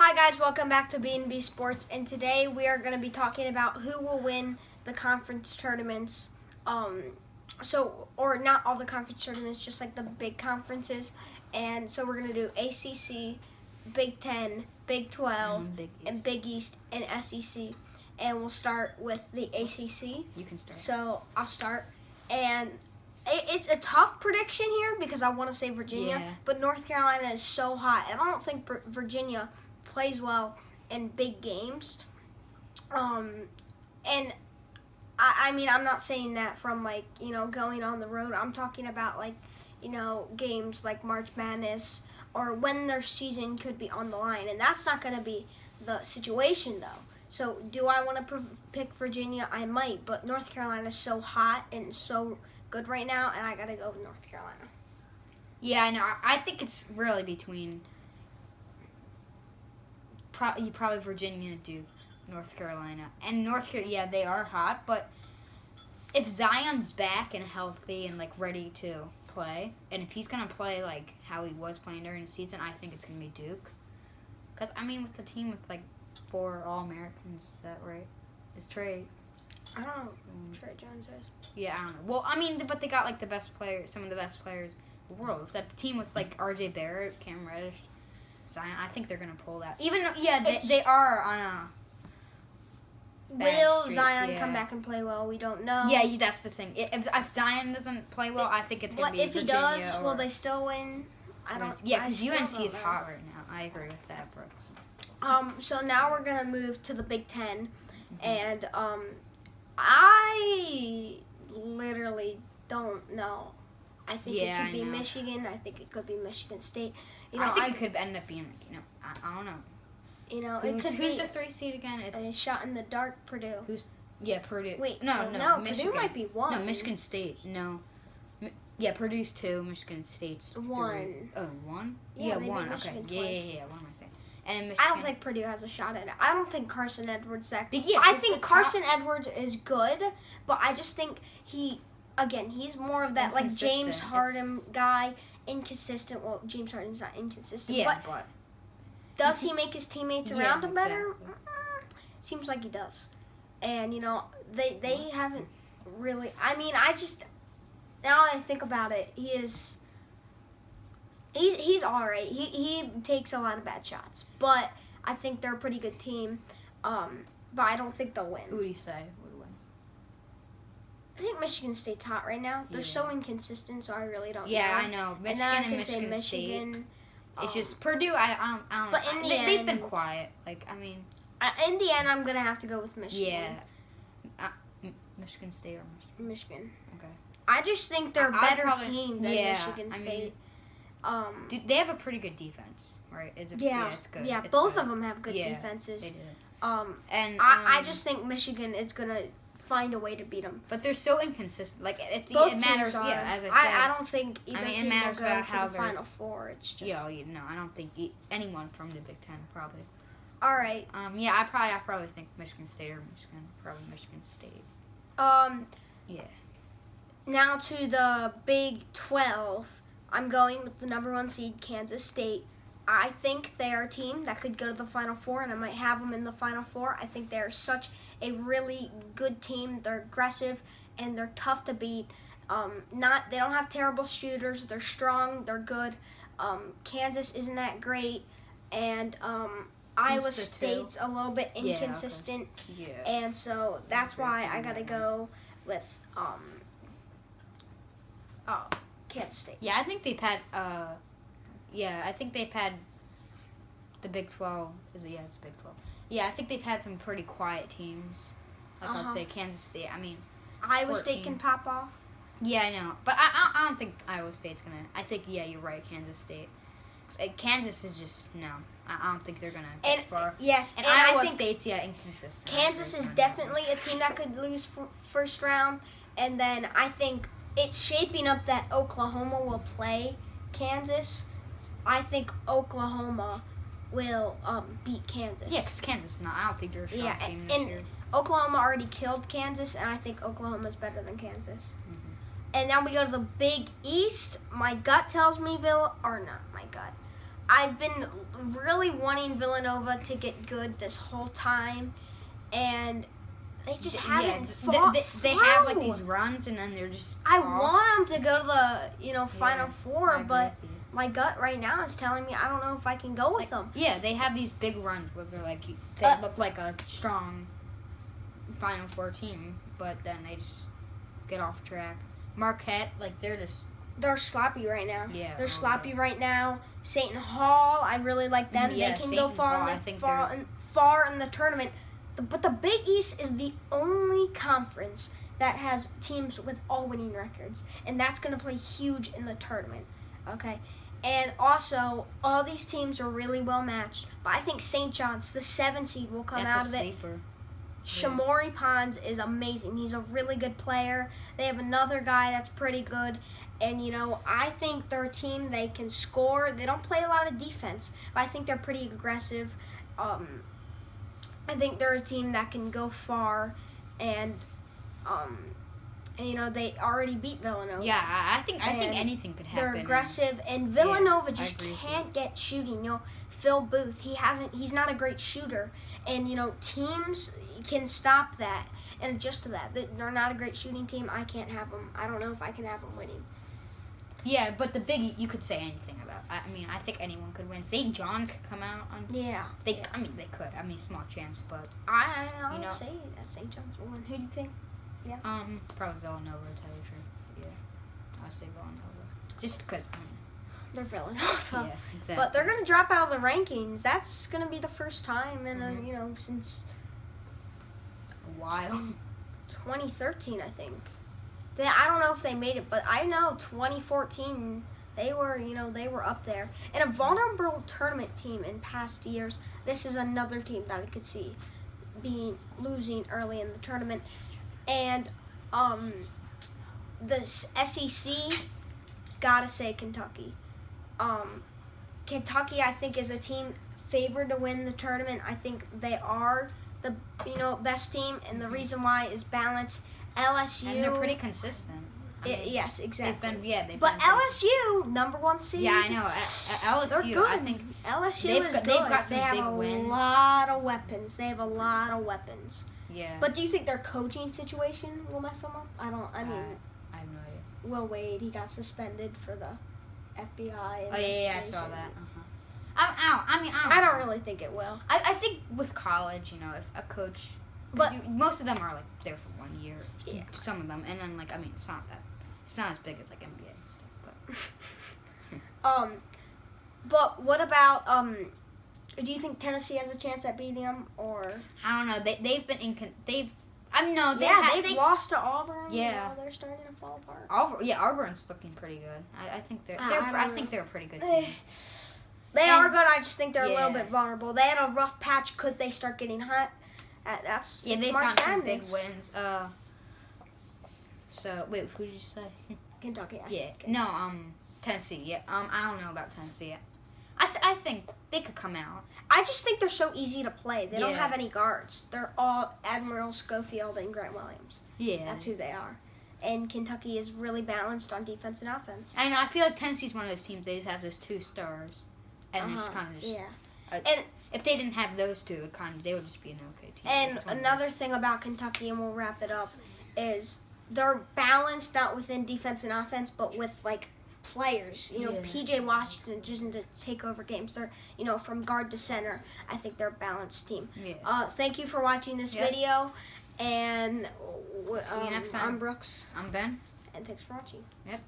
Hi guys, welcome back to B&B Sports, and today we are going to be talking about who will win the conference tournaments. Or not all the conference tournaments, just like the big conferences. And so we're going to do ACC, Big Ten, Big 12, and Big East, and SEC. And we'll start with the ACC. You can start. So I'll start. And it's a tough prediction here because I want to say Virginia, but North Carolina is so hot. And I don't think Virginia plays well in big games. And I mean, I'm not saying that from going on the road. I'm talking about games like March Madness or when their season could be on the line. And that's not going to be the situation though. So do I want to pick Virginia? I might, but North Carolina is so hot and so good right now, and I got to go with North Carolina. Yeah, I know. I think it's really between probably Virginia, Duke, North Carolina. And North Carolina, yeah, they are hot, but if Zion's back and healthy and ready to play, and if he's going to play how he was playing during the season, I think it's going to be Duke. Because, I mean, with the team with 4 All-Americans, is that right? Is Trey... I don't know who Trey Jones is. Yeah, I don't know. Well, I mean, but they got the best players, some of the best players in the world. That team with R.J. Barrett, Cam Reddish, Zion, I think they're gonna pull that. Even though, they are on a. Will Zion come back and play well? We don't know. Yeah, that's the thing. If Zion doesn't play well, I think it's gonna be if Virginia. If he does, will they still win? I don't. Yeah, because UNC is hot right now. I agree with that, Brooks. So now we're gonna move to the Big Ten, and I literally don't know. I think it could be Michigan. I think it could be Michigan State. I think it could end up being, I don't know. Who's the 3 seed again? It's a shot in the dark, Purdue. Purdue. Wait, no, Michigan. Purdue might be 1. No, Michigan State. No. Yeah, Purdue's 2, Michigan State's 3. 1. Oh, 1? Yeah, 1. Okay. Yeah. What am I saying? And Michigan. I don't think Purdue has a shot at it. I don't think Carson Edwards that good. Yeah, I think Carson Edwards is good, but I just think he's more of that James Harden guy, inconsistent. Well, James Harden's not inconsistent, but does he make his teammates around him better? Seems like he does. And they haven't really. I mean, now that I think about it, he's all right. He takes a lot of bad shots, but I think they're a pretty good team. But I don't think they'll win. Who do you say would win? I think Michigan State's hot right now. They're so inconsistent, so I really don't know. Yeah, I know. Michigan and Michigan State. It's just Purdue. I don't. But in the end, they've been quiet. In the end, I'm gonna have to go with Michigan. Yeah. Michigan State or Michigan. Okay. I just think they're a better team than Michigan State. They have a pretty good defense, right? It's good. Yeah, both of them have good defenses. They do. I just think Michigan is gonna find a way to beat them. But they're so inconsistent. It matters. Are. Yeah, as I said. I don't think either team matters will go about how to the Final Four. It's just no, I don't think anyone from the Big Ten probably. All right. I probably think Michigan State or Michigan. Probably Michigan State. Yeah. Now to the Big 12. I'm going with the number 1 seed, Kansas State. I think they are a team that could go to the Final Four, and I might have them in the Final Four. I think they are such a really good team. They're aggressive, and they're tough to beat. They don't have terrible shooters. They're strong. They're good. Kansas isn't that great, and Iowa State's a little bit inconsistent. Yeah. And so that's why I got to go with Kansas State. Yeah, I think they've had. I think they've had. The Big 12 it's Big 12. Yeah, I think they've had some pretty quiet teams. I'd say Kansas State. I mean, Iowa State can pop off. Yeah, I know, but I don't think Iowa State's gonna. I think you're right. Kansas State. Kansas is just no. I don't think they're gonna get far. Yes, and Iowa I think State's inconsistent. Kansas is definitely a team that could lose first round, and then I think it's shaping up that Oklahoma will play Kansas. I think Oklahoma will beat Kansas. Yeah, because Kansas is not. I don't think they're a strong team this year. Oklahoma already killed Kansas, and I think Oklahoma's better than Kansas. And now we go to the Big East. My gut tells me not my gut. I've been really wanting Villanova to get good this whole time, and they just haven't fought they have like through. these runs, and then they're just. I off. want them to go to the Final I Four, agree but with you. my gut right now is telling me I don't know if I can go with them. Yeah, they have these big runs where they're like they look like a strong Final Four team, but then they just get off track. Marquette, like They're sloppy right now. Yeah, They're okay. sloppy right now. Seton Hall, I really like them. Yeah, they can Seton go far Hall, I in the think far in the tournament. But the Big East is the only conference that has teams with all winning records, and that's going to play huge in the tournament. Okay, and also all these teams are really well matched. But I think St. John's, the 7 seed, will come that's out of a it. sleeper. Shamori Pons is amazing. He's a really good player. They have another guy that's pretty good. And, I think they're a team, they can score. They don't play a lot of defense, but I think they're pretty aggressive. I think they're a team that can go far. And they already beat Villanova. Yeah, I think And anything could happen. They're aggressive, and Villanova I just agree with can't get shooting. Phil Booth, he's not a great shooter, and teams can stop that and adjust to that. They're not a great shooting team. I can't have them. I don't know if I can have them winning. Yeah, but the Big you could say anything about. I mean, I think anyone could win. St. John's could come out on. Yeah. I mean, they could. I mean, small chance, but I'll say that St. John's will win. Who do you think? Yeah. Probably Villanova, to tell you the truth. Yeah, I'll say Villanova, just because. They're Villanova. Yeah, exactly. But they're gonna drop out of the rankings. That's gonna be the first time in since a while. 2013, I think. I don't know if they made it, but I know 2014 they were up there. And a vulnerable tournament team in past years. This is another team that I could see losing early in the tournament. And the SEC, gotta say Kentucky. Kentucky, I think, is a team favored to win the tournament. I think they are the best team, and the reason why is balance. LSU, and they're pretty consistent. Yes, exactly. They've but been LSU, number 1 seed. Yeah, I know. LSU, They're good. I think LSU is good. They've got some they have big a wins. lot of weapons. They have a lot of weapons. Yeah. But do you think their coaching situation will mess them up? I mean, I have no idea. Will Wade, he got suspended for the FBI. Oh yeah, I saw that. I don't really think it will. I think with college, if a coach, most of them are like there for 1 year. Yeah. Some of them, and then it's not as big as like NBA and stuff. But but what about do you think Tennessee has a chance at beating them, or I don't know. They've been they've lost to Auburn. Yeah, they're starting to fall apart. Auburn's looking pretty good. I think they're I think they're a pretty good team. They are good. I just think they're a little Yeah. bit vulnerable. They had a rough patch. Could they start getting hot? They've March got some big Madness. wins. So wait, who did you say? Kentucky. Tennessee. Yeah. I don't know about Tennessee yet. I think they could come out. I just think they're so easy to play. They don't Yeah. have any guards. They're all Admiral Schofield and Grant Williams. Yeah. That's who they are. And Kentucky is really balanced on defense and offense. And I feel like Tennessee's one of those teams. They just have those 2 stars, and it's kind of just. Yeah. And if they didn't have those 2, they would just be an okay team. And It's one of another thing about Kentucky, and we'll wrap it up, is they're balanced not within defense and offense, but with players. PJ Washington just to take over games. They're from guard to center. I think they're a balanced team. Yeah. Thank you for watching this video, and See you next time. I'm Brooks, I'm Ben. and thanks for watching. Yep.